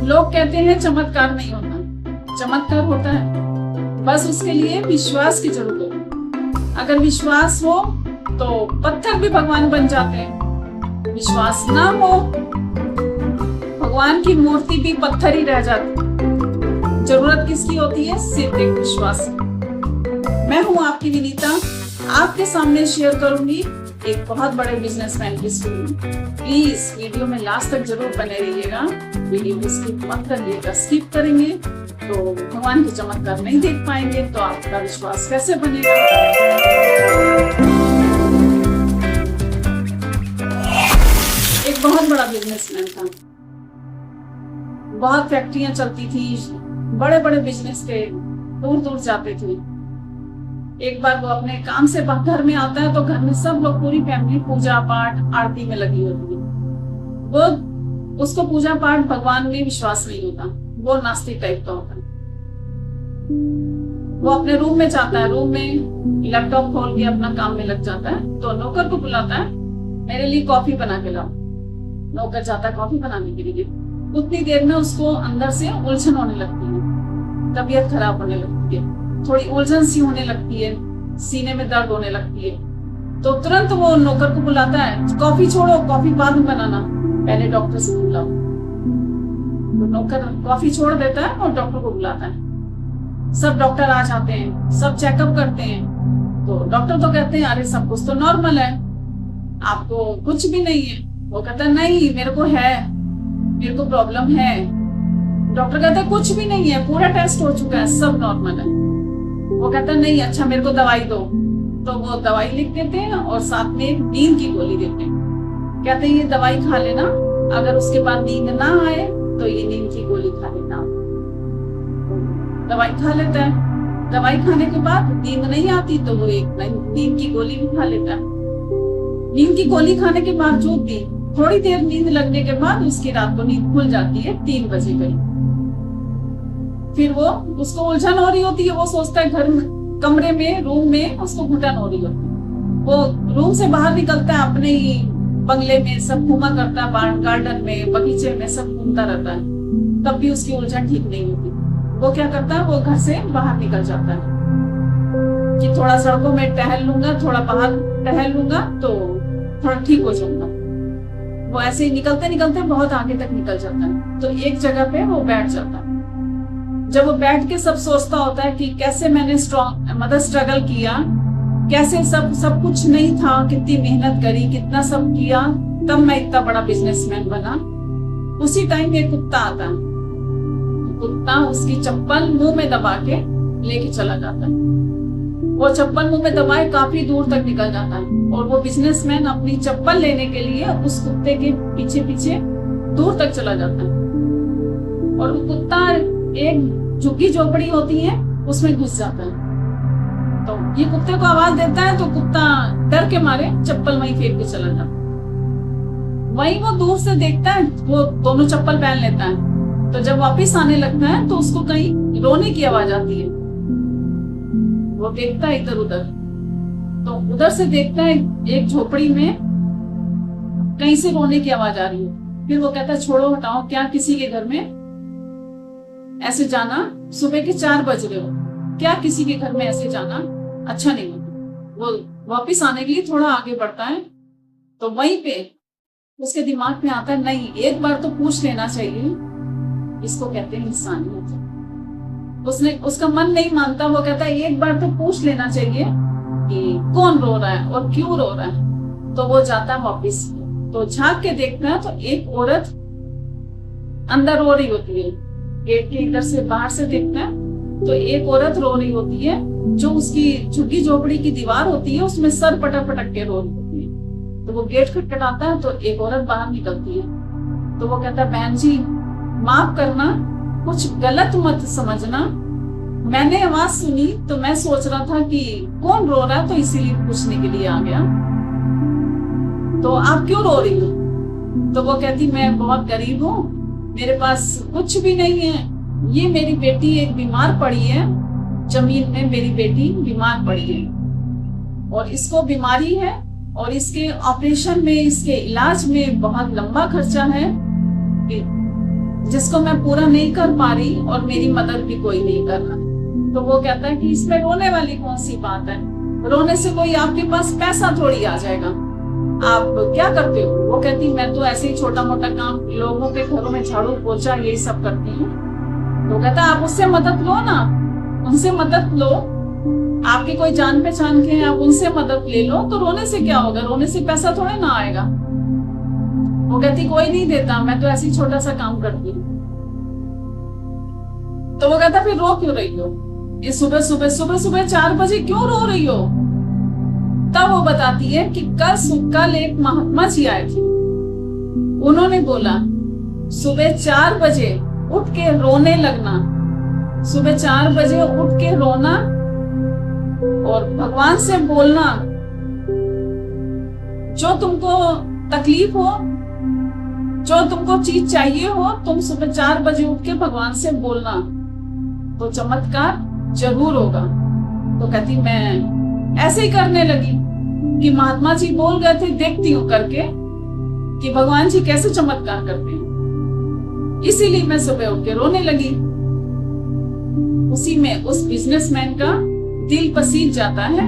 लोग कहते हैं चमत्कार नहीं होता, चमत्कार होता है, बस उसके लिए विश्वास की जरूरत है। अगर विश्वास हो तो पत्थर भी भगवान बन जाते हैं, विश्वास ना हो भगवान की मूर्ति भी पत्थर ही रह जाती है। जरूरत किसकी होती है? सिर्फ एक विश्वास। मैं हूं आपकी विनीता, आपके सामने शेयर करूंगी एक बहुत बड़े बिजनेसमैन की स्टोरी। प्लीज वीडियो में लास्ट तक जरूर बने रहिएगा, वीडियो को स्किप मत करिएगा। स्किप करेंगे तो भगवान के चमत्कार नहीं देख पाएंगे, तो आपका विश्वास कैसे बनेगा? एक बहुत बड़ा बिजनेसमैन था, बहुत फैक्ट्रियां चलती थी, बड़े बड़े बिजनेस के दूर दूर जाते थे। एक बार वो अपने काम से घर में आता है तो घर में सब लोग, पूरी फैमिली पूजा पाठ आरती में लगी होती है। वो उसको पूजा पाठ भगवान में विश्वास नहीं होता, वो नास्तिक टाइप का होता है। वो अपने रूम में जाता है, रूम में लैपटॉप खोल के अपना काम में लग जाता है। तो नौकर को बुलाता है, मेरे लिए कॉफी बना के लाओ। नौकर जाता है कॉफी बनाने के लिए। उतनी देर में उसको अंदर से उलझन होने लगती है, तबीयत खराब होने लगती है, थोड़ी उलझन सी होने लगती है, सीने में दर्द होने लगती है। तो तुरंत वो नौकर को बुलाता है, कॉफी छोड़ो, कॉफी बाद में बनाना, पहले डॉक्टर से बुलाओ। तो नौकर कॉफी छोड़ देता है और डॉक्टर को बुलाता है। सब डॉक्टर आ जाते हैं, सब चेकअप करते हैं। तो डॉक्टर तो कहते हैं अरे सब कुछ तो नॉर्मल है, आपको कुछ भी नहीं है। वो कहता है नहीं, मेरे को है, मेरे को प्रॉब्लम है। डॉक्टर कहता है कुछ भी नहीं है, पूरा टेस्ट हो चुका है, सब नॉर्मल है। वो कहता है नहीं, अच्छा मेरे को दवाई दो। तो वो दवाई लिख देते हैं और साथ में एक नींद की गोली देते हैं। कहते हैं ये दवाई खा लेना, अगर उसके बाद नींद ना आए तो ये नींद की गोली खा लेना। दवाई खा लेता है, दवाई खाने के बाद नींद नहीं आती तो वो एक नींद की गोली भी खा लेता है। नींद की गोली खाने के बावजूद भी थोड़ी देर नींद लगने के बाद उसकी रात को नींद खुल जाती है 3 बजे करीब। फिर वो उसको उलझन हो रही होती है, वो सोचता है घर में, कमरे में, रूम में उसको घुटन हो रही होती है। वो रूम से बाहर निकलता है, अपने ही बंगले में सब घूमा करता है, गार्डन में, बगीचे में सब घूमता रहता है, तब भी उसकी उलझन ठीक नहीं होती। वो क्या करता है, वो घर से बाहर निकल जाता है कि थोड़ा सड़कों में टहल लूंगा, थोड़ा बाहर टहल लूंगा तो थोड़ा ठीक हो जाऊंगा। वो ऐसे ही निकलते निकलते बहुत आगे तक निकल जाता है। तो एक जगह पे वो बैठ जाता है। जब वो बैठ के सब सोचता होता है कि कैसे मैंने स्ट्रगल किया, कैसे सब कुछ नहीं था, कितनी मेहनत करी, कितना सब किया, तब मैं इतना बड़ा बिजनेसमैन बना। उसी टाइम एक कुत्ता आता है। कुत्ता उसकी चप्पल मुंह में दबा के लेके चला जाता है। वो चप्पल मुंह में दबाए काफी दूर तक निकल जाता है और वो बिजनेसमैन अपनी चप्पल लेने के लिए उस कुत्ते के पीछे पीछे दूर तक चला जाता है। और वो कुत्ता एक झुग्गी झोपड़ी होती है उसमें घुस जाता है। तो ये कुत्ते को आवाज देता है तो कुत्ता डर के मारे चप्पल वहीं फेंक के चला जाता है। वहीं वो दूर से देखता है, वो दोनों चप्पल पहन लेता है। तो जब वापिस आने लगता है तो उसको कहीं रोने की आवाज आती है। वो देखता है इधर उधर, तो उधर से देखता है एक झोपड़ी में कहीं से रोने की आवाज आ रही है। फिर वो कहता है छोड़ो हटाओ, क्या किसी के घर में ऐसे जाना, सुबह के 4 बज रहे हो, क्या किसी के घर में ऐसे जाना अच्छा नहीं होता। वो वापिस आने के लिए थोड़ा आगे बढ़ता है तो वहीं पे उसके दिमाग में आता है नहीं, एक बार तो पूछ लेना चाहिए। इसको कहते हैं इंसानियत। उसका मन नहीं मानता, वो कहता है एक बार तो पूछ लेना चाहिए कि कौन रो रहा है और क्यों रो रहा है। तो वो जाता है वापिस, तो झांक के देखता है तो एक औरत अंदर रो रही होती है। गेट के इधर से बाहर से देखता है तो एक औरत रो रही होती है, जो उसकी झुग्गी झोपड़ी की दीवार होती है उसमें सर पटक पटक के रो रही होती है। तो वो गेट खटखटाता है तो एक औरत बाहर निकलती है। तो वो कहता है बहन जी माफ करना, कुछ गलत मत समझना, मैंने आवाज सुनी तो मैं सोच रहा था कि कौन रो रहा है, तो इसीलिए पूछने के लिए आ गया। तो आप क्यों रो रही हो? तो वो कहती मैं बहुत गरीब हूँ, मेरे पास कुछ भी नहीं है, ये मेरी बेटी एक बीमार पड़ी है, जमीन में मेरी बेटी बीमार पड़ी है और इसको बीमारी है और इसके ऑपरेशन में, इसके इलाज में बहुत लंबा खर्चा है। जिसको मैं पूरा नहीं कर पा रही और मेरी मदद भी कोई नहीं कर रहा। तो वो कहता है कि इसमें रोने वाली कौन सी बात है, रोने से कोई आपके पास पैसा थोड़ी आ जाएगा, आप क्या करते हो? वो कहती मैं तो ऐसे ही छोटा मोटा काम, लोगों के घरों में झाड़ू पोछा यही सब करती हूँ। तो कहता आप उससे मदद लो ना, उनसे मदद लो, आपके कोई जान पहचान के हैं, आप उनसे मदद ले लो, तो रोने से क्या होगा, रोने से पैसा थोड़े ना आएगा। वो कहती कोई नहीं देता, मैं तो ऐसे ही छोटा सा काम करती हूँ। तो वो कहता फिर रो क्यों रही हो, ये सुबह सुबह 4 बजे क्यों रो रही हो? तब वो बताती है कि कल एक महात्मा जी आए थे, उन्होंने बोला सुबह 4 बजे उठ के रोने लगना, सुबह 4 बजे उठ के रोना और भगवान से बोलना, जो तुमको तकलीफ हो, जो तुमको चीज चाहिए हो, तुम सुबह 4 बजे उठ के भगवान से बोलना, तो चमत्कार जरूर होगा। तो कहती मैं ऐसे ही करने लगी कि महात्मा जी बोल गए थे, देखती हूँ करके कि भगवान जी कैसे चमत्कार करते हैं, इसीलिए मैं सुबह उठ के रोने लगी। उसी में उस बिजनेसमैन का दिल पसीज जाता है,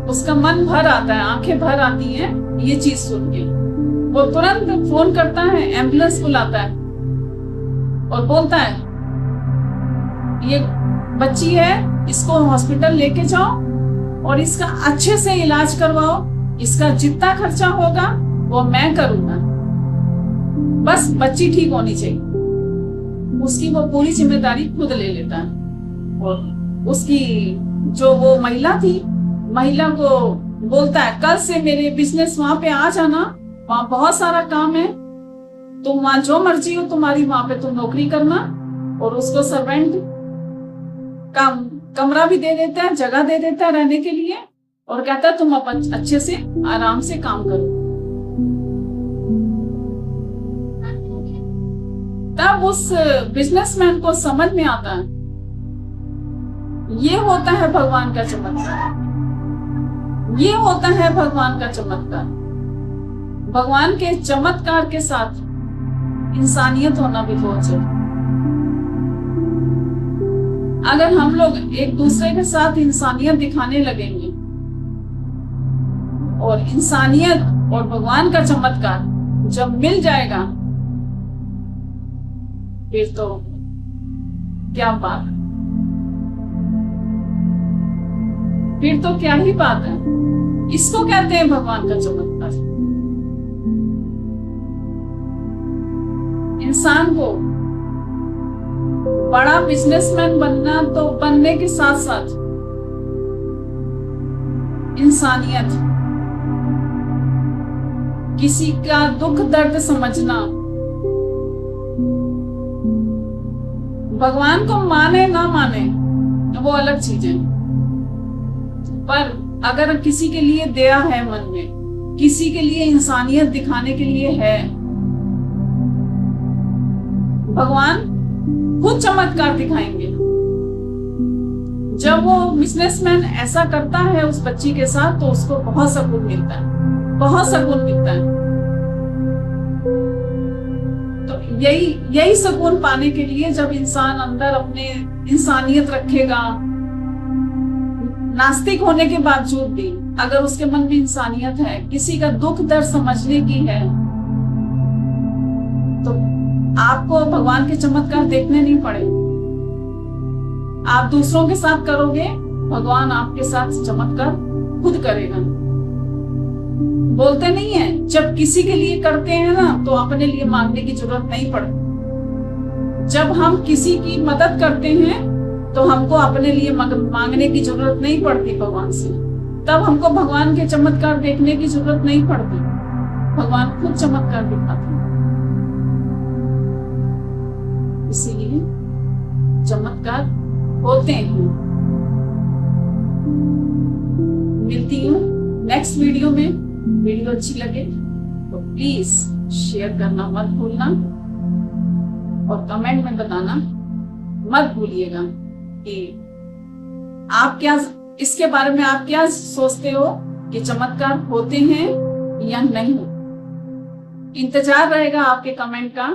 उसका मन भर आता है, आंखें भर आती हैं ये चीज सुन के। वो तुरंत फोन करता है, एम्बुलेंस बुलाता है और बोलता है ये बच्ची है, इसको हॉस्पिटल लेके जाओ और इसका अच्छे से इलाज करवाओ, इसका जितना खर्चा होगा वो मैं करूंगा, बस बच्ची ठीक होनी चाहिए। उसकी वो पूरी जिम्मेदारी खुद ले लेता है और उसकी जो वो महिला थी, महिला को बोलता है कल से मेरे बिजनेस वहां पे आ जाना, वहां बहुत सारा काम है, तुम वहां जो मर्जी हो तुम्हारी, वहां पे तुम नौकरी करना। और उसको सर्वेंट का कमरा भी दे देता है, जगह दे देता है रहने के लिए, और कहता है तुम अपन अच्छे से आराम से काम करो। तब उस बिजनेसमैन को समझ में आता है ये होता है भगवान का चमत्कार, ये होता है भगवान का चमत्कार। भगवान के चमत्कार के साथ इंसानियत होना भी बहुत जरूरी। अगर हम लोग एक दूसरे के साथ इंसानियत दिखाने लगेंगे और इंसानियत और भगवान का चमत्कार जब मिल जाएगा, फिर तो क्या बात, फिर तो क्या ही बात है। इसको कहते हैं भगवान का चमत्कार। इंसान को बड़ा बिजनेसमैन बनना, तो बनने के साथ साथ इंसानियत, किसी का दुख दर्द समझना, भगवान को माने ना माने वो अलग चीज है, पर अगर किसी के लिए दया है मन में, किसी के लिए इंसानियत दिखाने के लिए है, भगवान खुद चमत्कार दिखाएंगे। जब वो बिजनेसमैन ऐसा करता है उस बच्ची के साथ, तो उसको बहुत सुकून मिलता है, बहुत सुकून मिलता है। तो यही सुकून पाने के लिए जब इंसान अंदर अपने इंसानियत रखेगा, नास्तिक होने के बावजूद भी अगर उसके मन में इंसानियत है, किसी का दुख दर्द समझने की है, तो आपको भगवान के चमत्कार देखने नहीं पड़े। आप दूसरों के साथ करोगे, भगवान आपके साथ चमत्कार खुद करेगा। बोलते नहीं है जब किसी के लिए करते हैं ना, तो अपने लिए मांगने की जरूरत नहीं पड़ती। जब हम किसी की मदद करते हैं तो हमको अपने लिए मांगने की जरूरत नहीं पड़ती भगवान से, तब हमको भगवान के चमत्कार देखने की जरूरत नहीं पड़ती, भगवान खुद चमत्कार दिखाते हैं। इसीलिए चमत्कार होते हैं। मिलती हूँ नेक्स्ट वीडियो में। वीडियो अच्छी लगे तो प्लीज शेयर करना मत भूलना और कमेंट में बताना मत भूलिएगा कि आप क्या, इसके बारे में आप क्या सोचते हो कि चमत्कार होते हैं या नहीं। इंतजार रहेगा आपके कमेंट का।